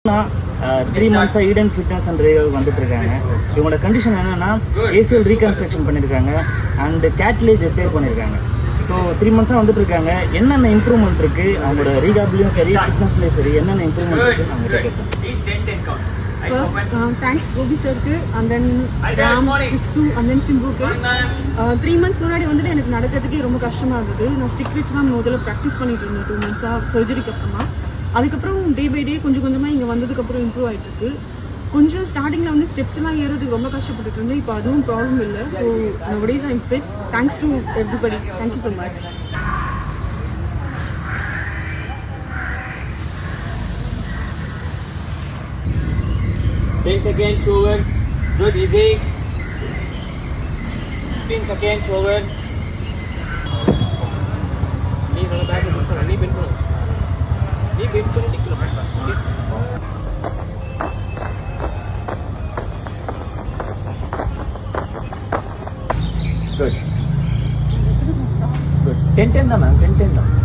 3 months Eden fitness and ரேவுக்கு வந்துட்டு இருக்காங்க. இவங்களோட கண்டிஷன் என்னன்னா ஏசிஎல் ரீகன்ஸ்ட்ரக்ஷன் பண்ணியிருக்காங்க அண்ட் கேட்லேஜ் ரிப்பேர் பண்ணியிருக்காங்க. ஸோ 3 months வந்துட்டு இருக்காங்க. என்னென்ன இம்ப்ரூவ்மெண்ட் இருக்கு அவங்களோட ரீகாப்லையும் சரி ஃபிட்னஸ்லையும் சரி என்னென்ன இம்ப்ரூவ்மெண்ட் இருக்கு அவங்க கேட்போம். First, thanks Gobi sirku and then Ram, Kristu and then Simbuku. 3 months முன்னாடி வந்துட்டு எனக்கு நடக்கிறதுக்கே ரொம்ப கஷ்டமாக இருந்தது. நான் ஸ்டிக் வச்சு தான் முதல்ல ப்ராக்டிஸ் பண்ணிட்டு இருந்தேன் 2 months சர்ஜரிக்கு அப்புறமா. அதுக்கப்புறம் டே பை டே கொஞ்சம் கொஞ்சமாக இங்கே வந்ததுக்கப்புறம் இம்ப்ரூவ் ஆகிட்டு இருக்கு. கொஞ்சம் ஸ்டார்டிங்கில் வந்து ஸ்டெப்ஸ்லாம் ஏறதுக்கு ரொம்ப கஷ்டப்பட்டுட்டு இருந்தேன். இப்போ அதுவும் ப்ராப்ளம் இல்லை. So nowadays I'm fit. Thanks to everybody. Thank you so much. Ten seconds forward. Good, easy. 15 seconds forward. Knee on the back of the knee bend. Knee bend to the kilometer. Good. Good. 10-10 ma'am. 10-10.